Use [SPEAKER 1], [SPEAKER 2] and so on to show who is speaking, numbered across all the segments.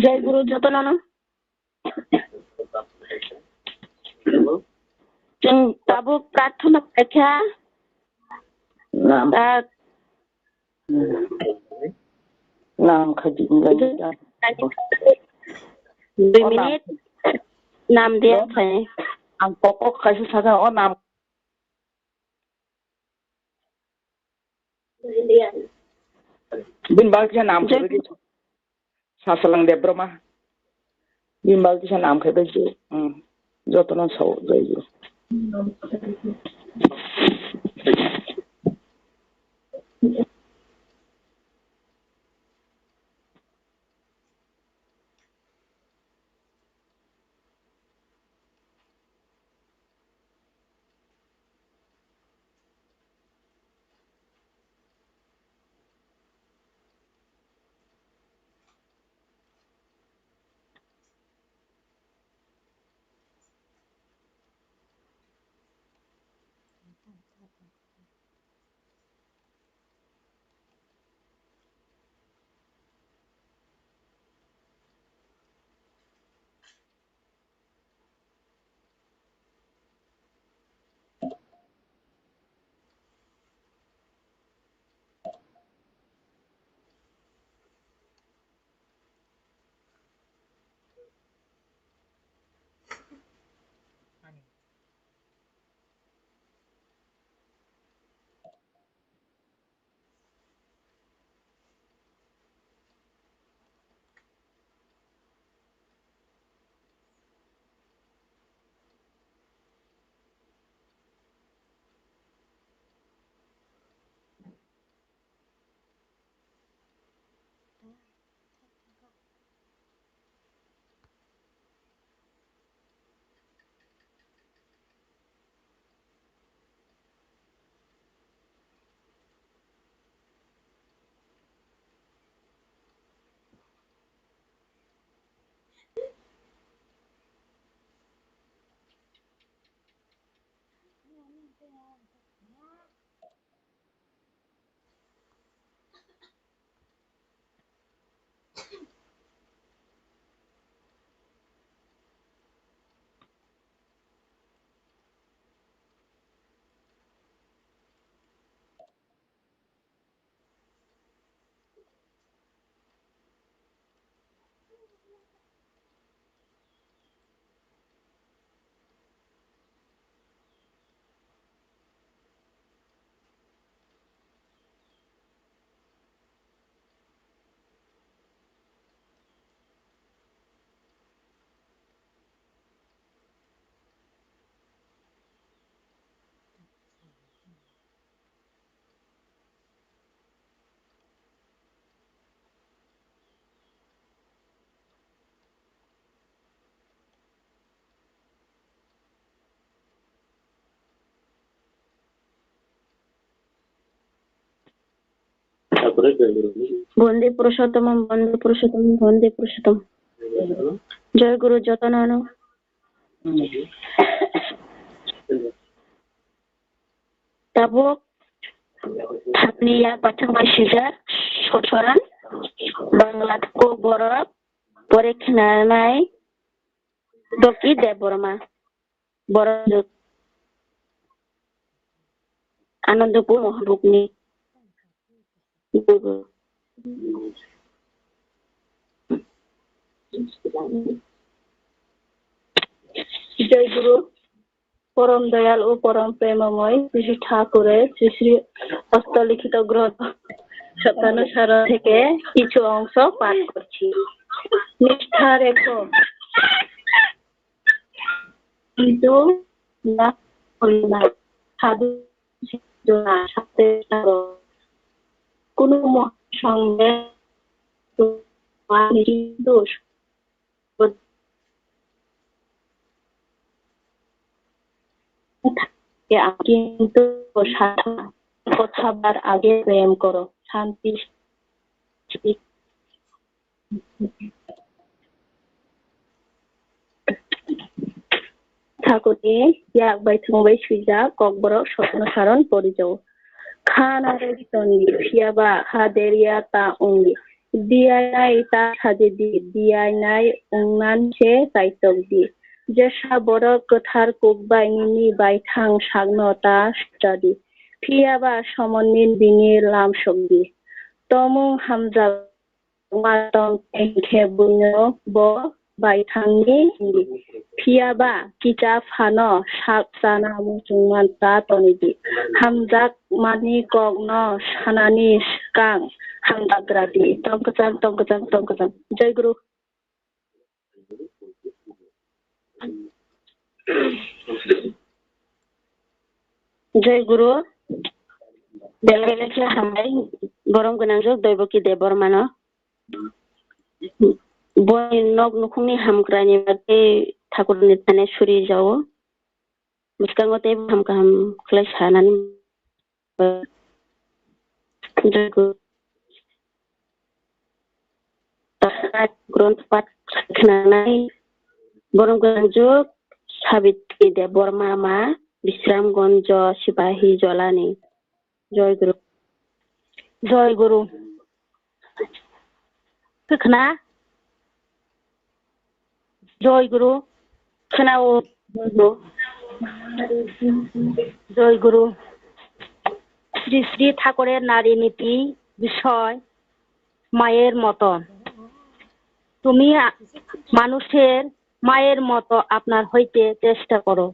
[SPEAKER 1] जय गुरु जतनानो tabu pratana baca
[SPEAKER 2] Nam khajing lagi
[SPEAKER 1] 2 minit nam dia phải
[SPEAKER 2] ang pokok kasi saja nam bin bal kisah nam khebe gitu sasalang debro mah bin bal kisah nam khebe gitu jotonan sau jai gitu
[SPEAKER 1] Bonde Purushottam, Bonde Purushottam. Jai Guru Jatanano. Tabuk Thapniya Pachang Mashijar Sosoran Banglat ko borok Porekhnanai Doki Deborma Borok Anandapur Mohabukni জয় গুরু পরম দয়াল ও পরম প্রেমময় শ্রী ঠাকুরের শ্রী শ্রী হস্তলিখিত গ্রন্থ শতানুসার থেকে কিছু অংশ পাঠ করছি। নিষ্ঠা রেখো কিন্তু না করো না, সাধু না সাথে কোন সঙ্গে দোষ কিন্তু কথাবার আগে প্রেম করো, শান্তি ঠাকুরকে ইয়াক বাই থংবাই সুইজা ককবরক স্বপ্নসারণ পরিযাও খানারে তন্দি ফিয়াবা হাদেরিয়া তা অঙ্গি দিয়াই তা সাজে দি দিয়াই নাই অংনান সে তাইতক দি जेसा बरक गोथार कुकबायनि बायथां साग्नता स्टादि फियाबा समनिन बिनि लाम सबदि तमु हामजा मातम एखे बुनो ब बायथांनि फियाबा किजा फानो साकजाना मुसुमान ता तनिदि हामजाक मानि कग्न सानानि कां हामदाग्रादि तंगजां जय गुरु जय गुरु बेलेगे हामबाय गरम गोनांजों दैबकी देबरमान बय नग नखुंनि हामग्रानि बागै ठाकुरनि थाने सुरि जावो मुस्कांगते हामका हाम खलाय सानानै जय गुरु ग्रन्थ पाठ खोनानाय गरम गोनांजों साबित्री देबरमा मा विश्रामगंज सिपाही जलानी जय गुरु खोना जय गुरु खोनाओ जय गुरु श्री श्री ठाकुरेर नारी नीति বিষয় মায়ের মতন তুমি মানুষের মায়ের মতো আপনার হইতে চেষ্টা করো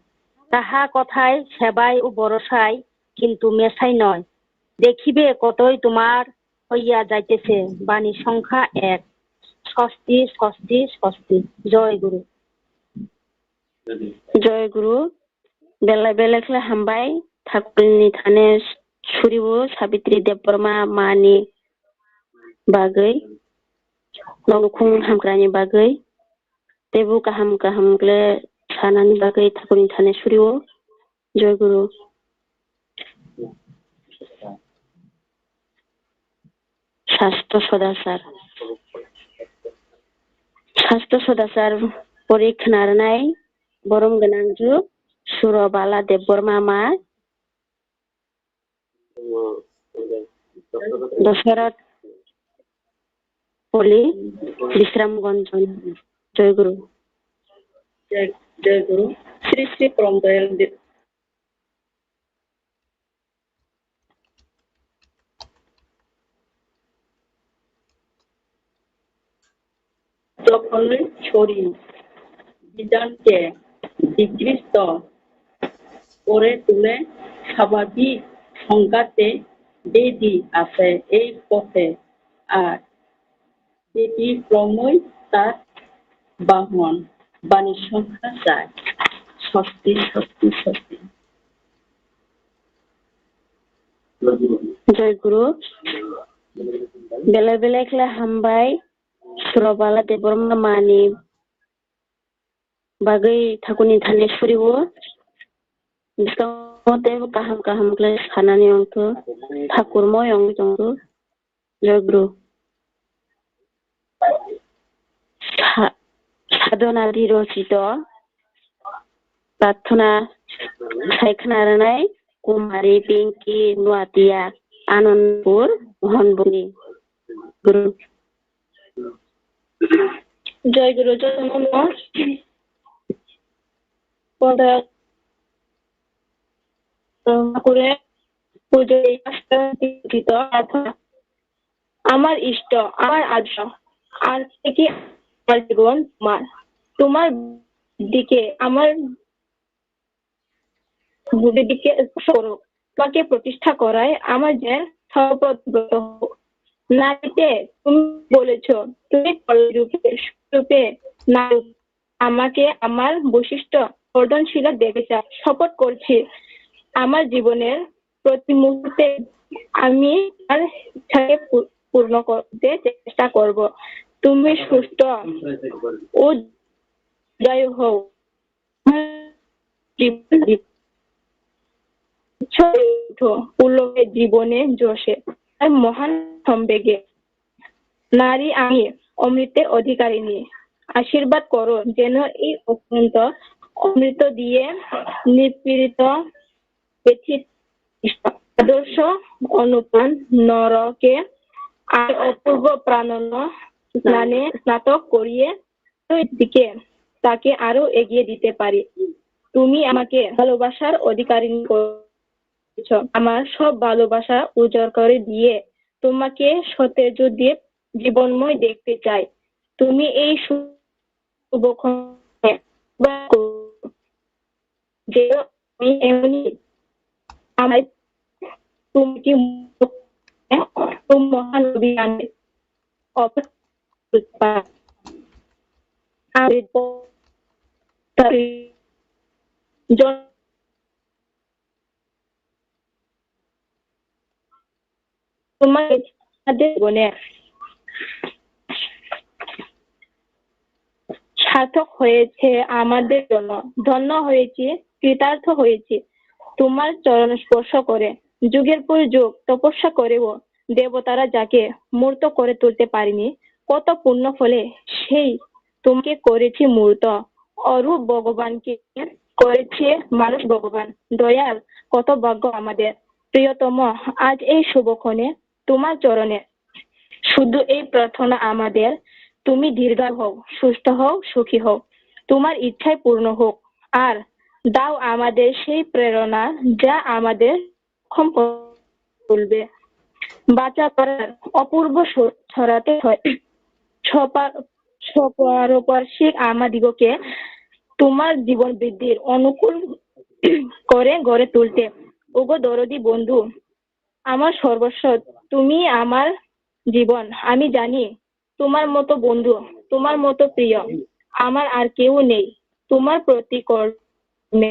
[SPEAKER 1] তাহা কথায় সেবাই ও ভরসায় কিন্তু মেশাই নয় দেখিবে কতই তোমার হইয়া যাইতেছে বাণী সংখ্যা 1 স্বস্তি স্বস্তি স্বস্তি জয় গুরু বেলা বেলাखला हामबाय ठाकुरनि थाने सुरिबो साबित्री देबबर्मा मानि बागै नौखुं हामग्रानि बागै देबु गाहाम गाहामग्ले सानानि बागै ठाकुरनि थाने सुरिबो जय गुरु शास्त्र सदाचार परिखनारनाय बरम गोनांजु सुरबाला देबबर्मा मा दशरथ पलि विश्रामगंज जय गुरु श्री श्री परम दयाल যখন ছড়ি বিধানকে বিকৃত করে তুলে স্বাভাবিক সংঘাতে বেদি আছে এই পথে আর এটি ক্রমই তার বাহন বাণী সংখ্যা যায় স্বস্তি স্বস্তি স্বস্তি जय गुरु बेला बेलाखला हामबाय सुरबाला देबबर्मा मानि बागै ठाकुरनि थाने सुरिबो बिस्कांते गाहाम गाहामग्ले सानानि अंक ठाकुरमय अंक जय गुरु साधनारि रचित प्रार्थना सायखनारनाय कुमारी पिंकी नुआतिया आनंदपुर मोहनबुनि
[SPEAKER 3] গুরু।
[SPEAKER 1] জয় গুরু। জন্ম করে আমার ইষ্ট, আমার আদর্শ, আর থেকে আমার জীবন তোমার, তোমার দিকে আমার বুদ্ধের দিকে করো। তোমাকে প্রতিষ্ঠা করায় আমার যে সর্বব্রত হোক। নারীতে তুমি বলেছ তুমি রূপে নারী আমাকে আমার বৈশিষ্ট্য বর্ধনশীল দেখে চাও। শপথ করছি আমার জীবনের প্রতি মুহূর্তে আমি তার ইচ্ছাকে পূর্ণ করতে চেষ্টা করব। তুমি সুস্থ ও জয় হও। উল্লভে জীবনে যশে আর মহান সম্বেগে নারী আমি অমৃতের অধিকারিণী। আশীর্বাদ করো যেন এই অত্যন্ত অমৃত দিয়ে নিপীড়িত আদর্শ অনুপ্রাণ নরকে আর অপূর্ব প্রাণন স্নানে স্নাতক করিয়ে দিকে তাকে আরো এগিয়ে দিতে পারি। তুমি আমাকে ভালোবাসার অধিকারিণী করেছ। আমার সব ভালোবাসা উজাড় করে দিয়ে তোমাকে সতেজ দিয়ে জীবনময় দেখতে চাই। তুমি এই শুভক্ষণে যে আমি এমনই আমার তুমি কি মহান অভিযানে তোমার জীবনে সার্থক হয়েছে আমাদের জন্য। ধন্য হয়েছি, কৃতার্থ হয়েছি তোমার চরণ স্পর্শ করে। যুগের পর যুগ তপস্যা করেও দেবতারা যাকে মূর্ত করে তুলতে পারেনি, কত পুণ্য ফলে সেই তোমাকে করেছি মূর্ত। অরূপ ভগবানকে করেছে মানুষ ভগবান। দয়াল কত ভাগ্য আমাদের। প্রিয়তম, আজ এই শুভক্ষণে তোমার চরণে শুধু এই প্রার্থনা আমাদের, তুমি দীর্ঘায়ু হও, সুস্থ হও, সুখী হও, তোমার ইচ্ছাই পূর্ণ হোক। আর দাও আমাদের সেই প্রেরণা যা আমাদের সক্ষম তুলবে। বাঁচা করার অপূর্ব ছড়াতে হয় সপারপার্শ্বিক আমাদিগকে তোমার জীবন বৃদ্ধির অনুকূল করে গড়ে তুলতে। ওগো দরদি বন্ধু, আমার সর্বস্ব, তুমি আমার জীবন। আমি জানি তোমার মতো বন্ধু, তোমার মতো প্রিয় আমার আর কেউ নেই। তোমার প্রতি কর্মে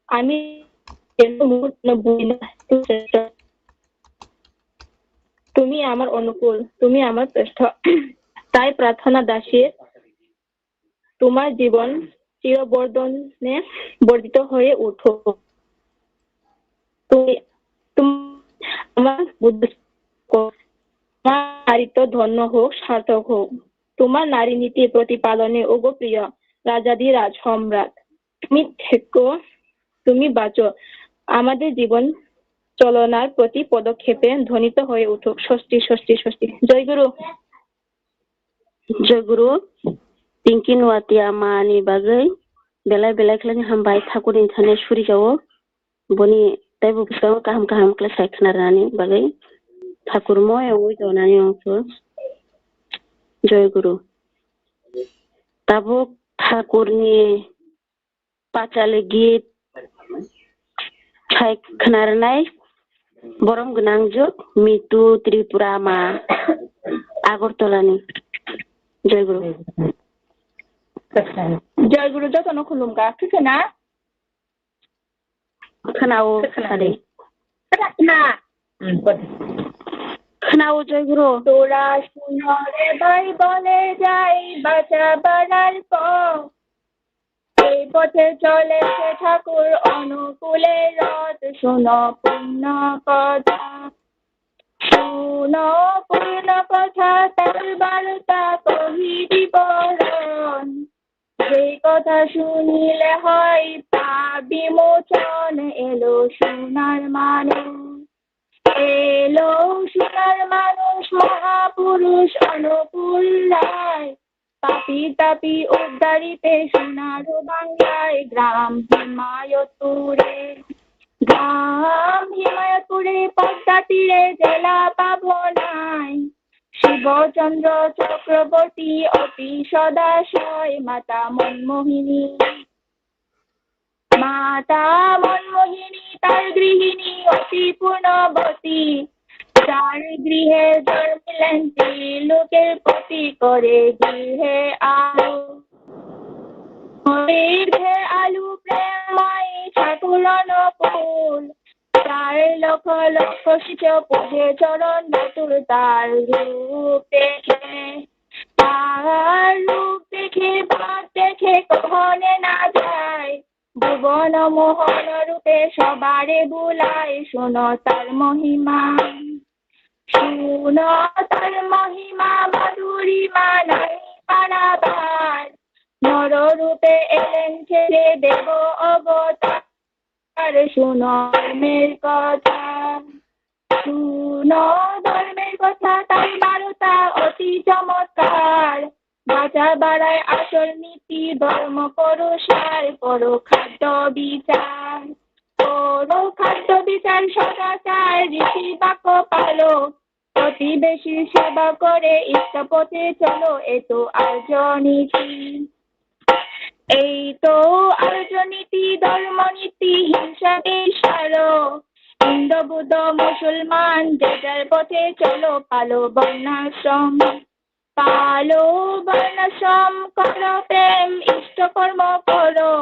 [SPEAKER 1] আমি তুমি আমার অনুকূল, তুমি আমার শ্রেষ্ঠ। তাই প্রার্থনা দাসী, তোমার জীবন চিরবর্ধনে বর্ধিত হয়ে উঠো। তুমি আমার বুদ্ধি নারীত্ব ধন্য হোক, সার্থক হোক। তোমার নারী নীতি প্রতিপালনে ওগো প্রিয় রাজাধিরাজ সম্রাট, তুমি থেকো, তুমি বাঁচো। আমাদের জীবন চলনার প্রতি পদক্ষেপে ধ্বনিত হয়ে উঠুক ষষ্ঠী ষষ্ঠী ষষ্ঠী। জয় গুরু।
[SPEAKER 3] जय गुरु। पिंकी नुवातिया मानि बागै बेलाय बेलाय खालामनो हामबाय ठाकुरनि थाने सुरि जावो बनि ताइबो पुस्तकाव गाहाम गाहाम क्लास खानारनानै बागै ठाकुर मयाव जनानै अंसो। जय गुरु। ताबो ठाकुरनि पाचालि गीत खानारनाय बरम गोनां जुग मितु त्रिपुरा मा आगरतलानि। जय गुरु।
[SPEAKER 2] जय गुरु जतन खुलुमगा खोना
[SPEAKER 3] खोनाओ आदै
[SPEAKER 2] ना
[SPEAKER 3] खोनाओ। जय गुरु।
[SPEAKER 2] তোরা শুনরে ভাই বলে যাই বাঁচা বাড়ার পর এই পথে চলেছে ঠাকুর অনুকূলে রথ। শোনো পূর্ণ কথা, শোনো পূর্ণ কথা, তার বার্তা কহি বিবরণ। যেই কথা শুনিলে হয়
[SPEAKER 4] পাপ বিমোচন এলো সোনার মানুষ, এলো সোনার মানুষ মহাপুরুষ অনুকূল রায়, পাপি তাপি উদ্ধারিতে সোনার বাংলায় গ্রাম হিমায়তপুরে, গ্রাম হিমায়তপুরে পদ্মা তীরে জেলা পাবনায়, শিবচন্দ্র চক্রবর্তী অতি সদাশয় মাতা মনমোহিনী, মাতা মনমোহিনী তার গৃহিণী অতি পূর্ণবতী, যার গৃহে জন্মিলেন লোকের প্রতি করে গৃহে আলো, গৃহে আলু প্রেমময় ঠাকুর অনুকূল, তার লক্ষ লক্ষ শিষ্য পূজে চরণ বাতুল তার রূপ দেখে, তার রূপ দেখে ভাব দেখে কখনে না যায়, ভুবন মোহন রূপে সবারে বুলায়, শোনো তার মহিমা, শোনো তার মহিমা মাধুরিমা নাই পারাবার, নর রূপে এলেন ছেড়ে দেব অবতার, শোনো ধর্মের কথা, শোনো ধর্মের কথা, তাই বারতা অতি চমৎকার, বাঁচা বাড়ায় আসল নীতি ধর্ম করো সার, করো খাদ্য বিচার, করো খাদ্য বিচার সদাচার ঋষি বাক্য পালো, প্রতিবেশী সেবা করে ইষ্ট পথে চলো, এ তো আর্য নীতি, এই তো আর্য নীতি ধর্ম নীতি হিংসা সারো, হিন্দু বুদ্ধ মুসলমান যে যার পথে চলো, পালো বর্ণাশ্রম, পালো বর্ণাশ্রম করো প্রেম ইষ্ট কর্ম করো,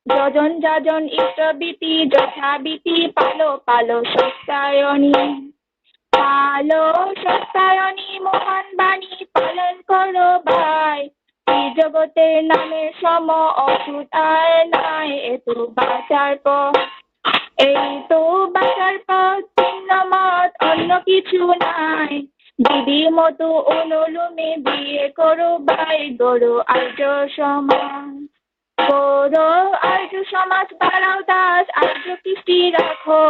[SPEAKER 4] যজন যাজন ইষ্টবিতি যথাবিতি পালো, পালো সত্যায়নী, পালো সত্যায়নী মহান বাণী পালন করো ভাই, এই জগতের নামে সম অসুত আর নাই, এ তো বাঁচার পথ, এই তো বাঁচার পথ, ভিন্ন মত অন্য কিছু নাই, দিদি মতো অনুলুমে বিয়ে করো ভাই, গড়ো আর্য সমাজ, গড়ো আর্য সমাজ, বাড়াও দাস আর্য কৃষ্টি রাখো,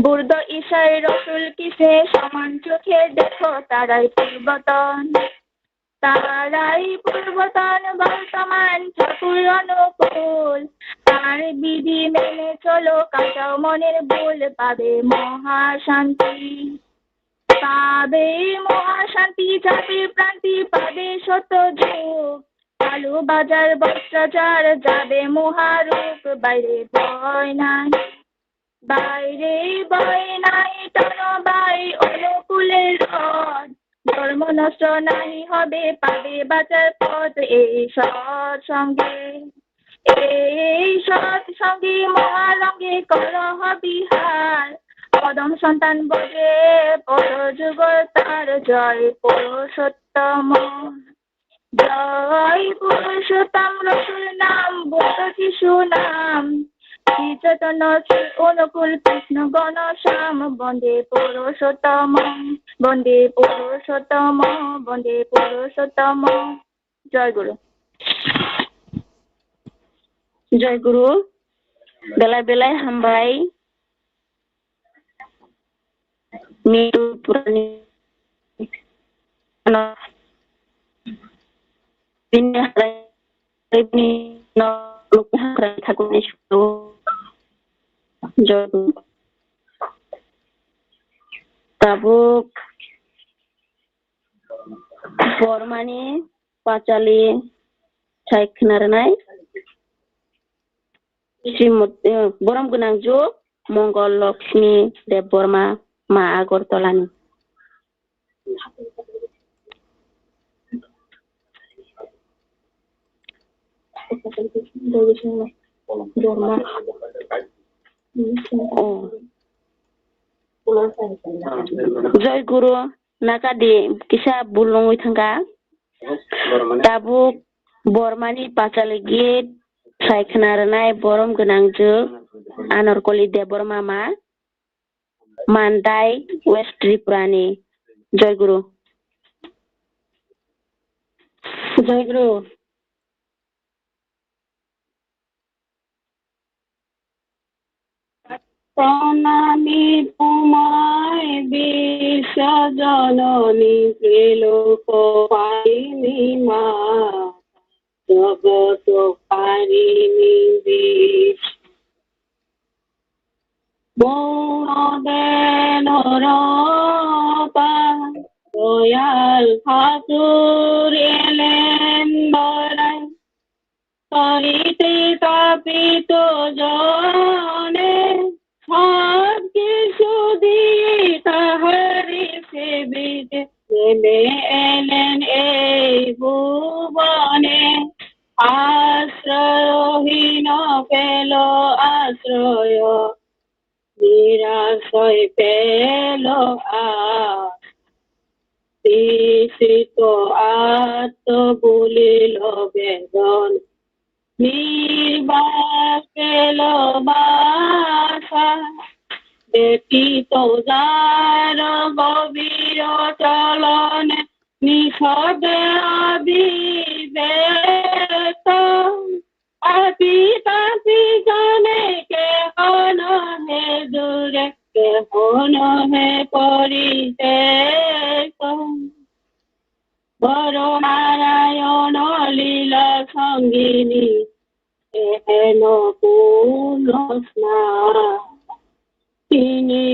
[SPEAKER 4] বুর্দ ঈশায় রসুল কিসে সমান চোখে দেখো, তারাই পূর্বতন, তারাই পূর্বতন বর্তমান ঠাকুর অনুকূল, তার বিধি মেনে চলো কাটাও মনের ভুল, পাবে মহাশান্তি, পাবে মহাশান্তি, যাবে প্রান্তি পাবে শত যুগ, কালু বাজার বস্ত্রাচার যাবে মহারূপ, বাইরে ভয় নাই, বাইরে ভয় নাই তন বাই অনুকূলের রথ, ধর্ম নষ্ট নাই হবে পাবে বাঁচার পথ, এই সৎসঙ্গে, এই সৎসঙ্গে মহারঙ্গে করহ বিহার, পদম সন্তান বজে পর যুগ তার, জয় পুরুষোত্তম, জয় পুরুষোত্তম রসুল নাম বুদ্ধ শিশু নাম, শ্রী চৈতন্য শ্রী অনুকূল কৃষ্ণ গণ শ্যাম, বন্দে পুরুষোত্তম, বন্দে পুরুষোত্তম, বন্দে পুরুষোত্তম, জয় গুরু।
[SPEAKER 3] জয় গুরু। বেলায় বেলায় হামবাই মৃত্যু পুরাণী ঠাকুর জয় গুরু। তাবুক বর্মানি পাঁচালি সাইखोनारनाय श्रीमती बरम गोनां जुग मंगल लक्ष्मी देव बर्मा मा आगरतलानि। जय गुरु नाकादि किसा बुलंगै थांगा ताबुक बर्मानि पाचालि गीत सायखोनारनाय बरम गोनां जुग आनरकलि देव बर्मा मा मानदाय वेस्ट त्रिपुरानि। जय गुरु। जय गुरु। প্রণামী তোমায় বিশ্ব জননী ত্রিলোক পারিণী মা জগত পারিণী বিশ মৌনদেনরতা দয়াল ঠাকুর এলেন বরাই করিতে তাপিত জনে সব কিছু দিয়ে তাহারি সেবিতে নেমে এলেন এই ভুবনে আশ্রয়হীন পেল আশ্রয় নিরাশ্রয় পেল তৃষিত আত্ম বলিল বেদন নির্বাক পেল বাসা ব্যতীত যার গভীর চলন নিষদে আবিবেক আপি তাপি জানে কেহ নহে দূরে কেহ নহে পরিত্যাগ বড় নারায়ণ লীলা সঙ্গিনী এহেন পূর্ণ স্নান তিনি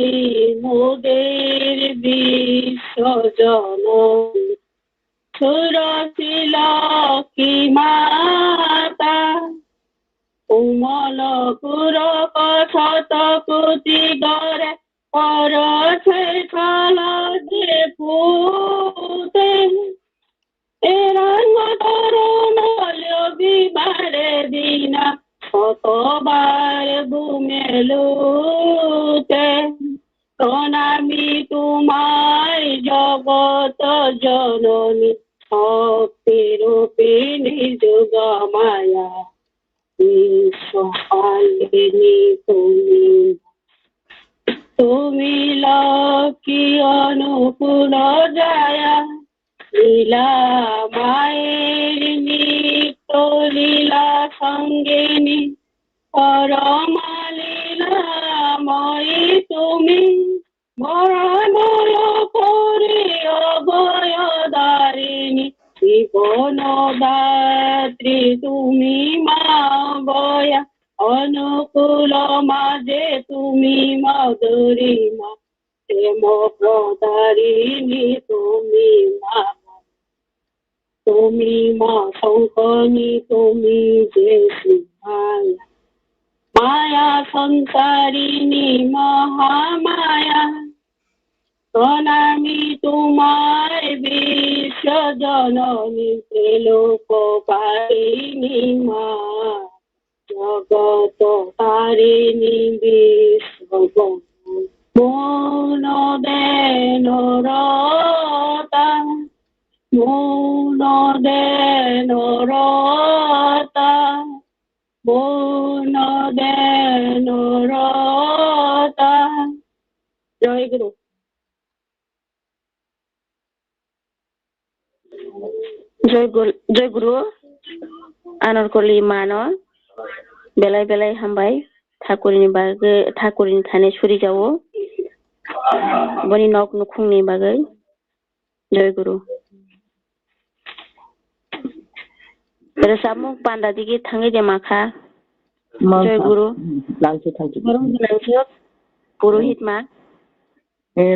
[SPEAKER 3] মোদের বিশ্বজননী সুরশীল কি মাতা উমলপুর শত কোটি গড়ে পরছে কাল যে পুতে এরঙ্গ তরুণ বিবারে দিনা কতবার বুমেলুতে প্রণামী তোমায় জগত জননী শক্তি রূপিণী যুগ মায়া বিশ্বপালিনী তুমি তুমি লক্ষ্মী অনুকূল জায়া লীলা মায়ের নিত্য লীলা সঙ্গিনী পরমা লীলাময়ী তুমি মরণয় করে অভয়দারিণী জীবন দাত্রী তুমি মা বয়া অনুকূল মাঝে তুমি মধুরিমা প্রেম প্রদারিণী তুমি মা তুমি মা শঙ্কনী তুমি যে সিংহায় মায়া সংসারিণী মহামায়া প্রণামী তোমায় বিশ্ব জননী ত্রিলোক পারিণী মা জগত তারিণী বিশ্ব মৌন দেনরতা মৌন দেনরতা মৌন দেনরতা। জয় গুরু। জয় গুরু আনারকলি মাनो बेलाय बेलाय हामबाय ठाकुरनि बागै ठाकुरनि थाने सुरि जावो बनि नक नुखुंनि बागै जय गुरु रोसामु पान्दा दिगि थाङै दे माखा जय गुरु
[SPEAKER 2] लांसे थांखि
[SPEAKER 3] पुरोहित मा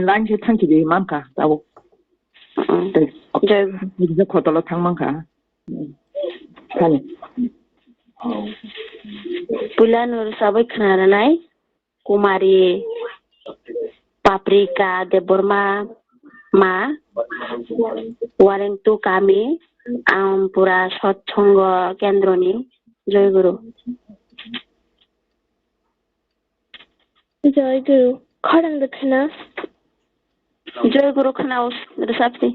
[SPEAKER 2] लांसे थांखि दे मानखा जाबो
[SPEAKER 3] जय
[SPEAKER 2] गुरु खतल थां मानखा थानि
[SPEAKER 3] पुलानुर सबै खोनानानै कुमारी पाप्रिका देबबर्मा मा वारेंतु कामी आमपुरा सत्संग केन्द्रनि जय गुरु खरां दखना जय गुरु खनाउस रसाप्ति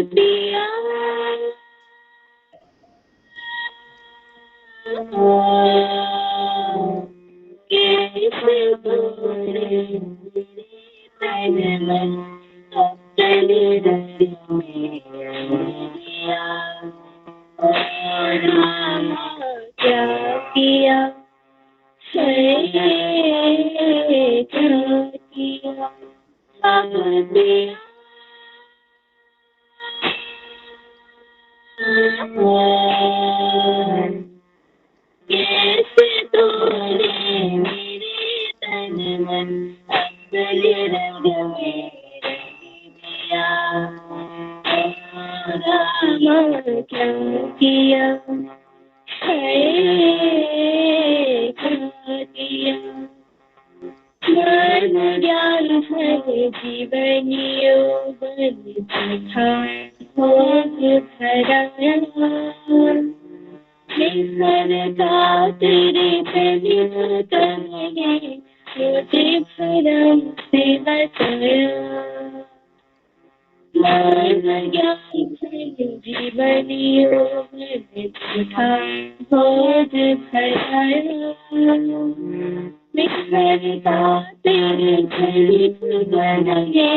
[SPEAKER 4] पिया कैसे बोले तन मन अपने दिया राम क्या किया क्या किया सब दिया कैसे तूने मेरे तन मन अपने रंग में दिया राम क्या किया क्या किया मन ज्ञान है जीवनियो बन था भोग भराया निखर का तेरे प्रेम कहे मुझे भरम से बचाया मन ज्ञान है जीवनियो बन था भोग भराया निखर का तेरे प्रेम कहे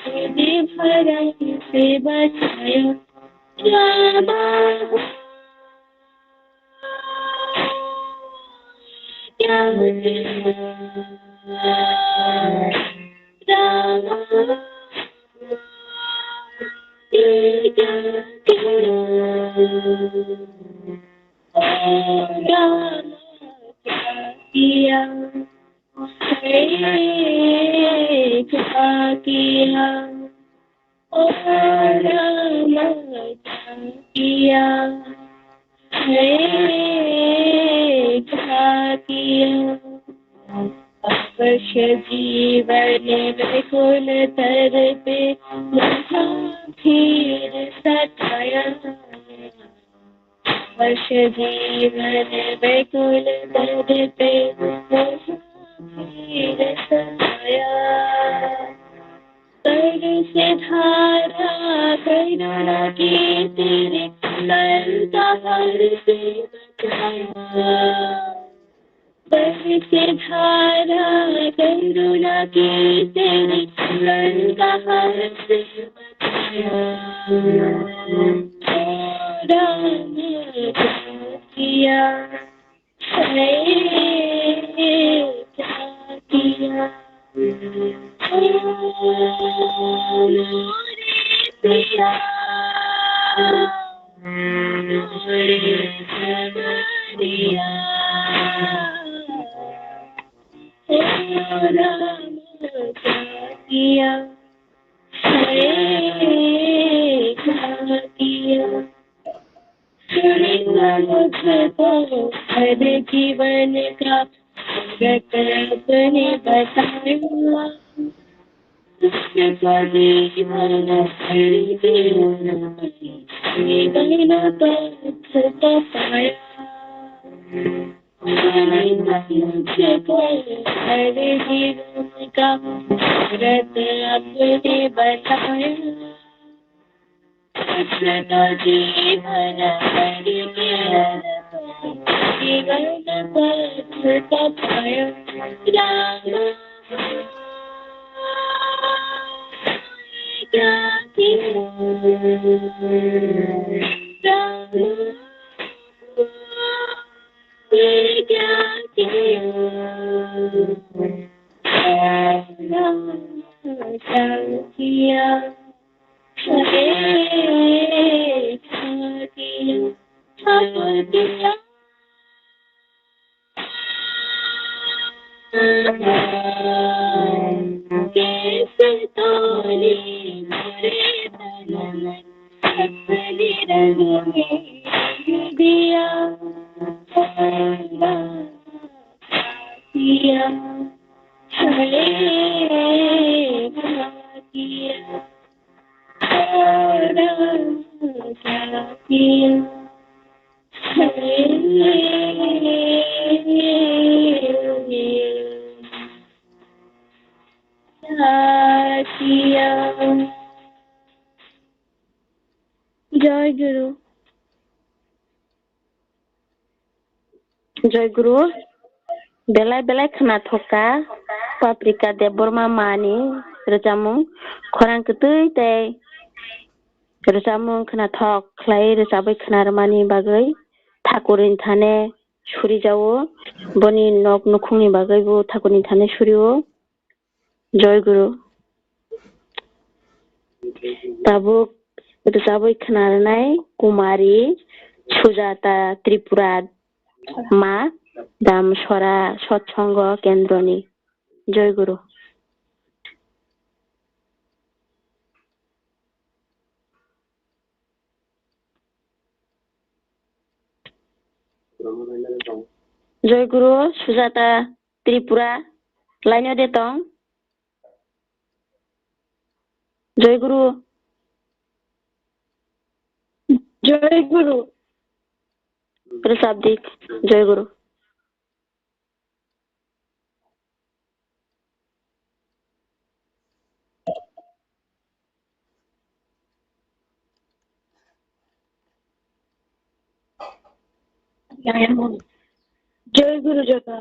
[SPEAKER 4] मुझे भरम से बचाया रामा वर्ष जीवन व्याकुल तर पे धीर सताया वर्ष जीवन व्याकुल तर पे धीर सताया कर से धारा करुणा की तेरे करता हर से बचाया से धारा करुणा की तेरी गंगा हर से बचाया राम किया क्या किया पिया दिया राम किया क्या किया मुझको हर जीवन का अपने बताया जीवन तो पाया हर जीवन का व्रत अपने बताया जीवन जीवन तो पाया क्या कैसे तोले मोरे तन अपने रंग में दिया किया किया
[SPEAKER 3] जयगुरु बेलाय बेलाय खोनाथका पाप्रिका देबबर्मा मानि रोजामुं खरां गोदै दै रोजामुं खोनाथक ख्लाय रोजाबै खोनारमानि बागै ठाकुरनि थाने सुरि जावो बनि नक नखुंनि बागैबो ठाकुरनि थाने सुरियो जयगुरु दाबो रोजाबै खोनारनाय कुमारी सुजाता त्रिपुरा मा दामसरा सत्संग केन्द्रनि जयगुरु जयगुरु सुजाता त्रिपुरा लाइनो देतong जयगुरु
[SPEAKER 1] जयगुरु
[SPEAKER 3] प्रसादिक जयगुरु
[SPEAKER 1] जयगुरु जगा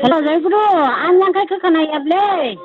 [SPEAKER 5] Hello, Jai Guru. An yang kai ke kana yableh.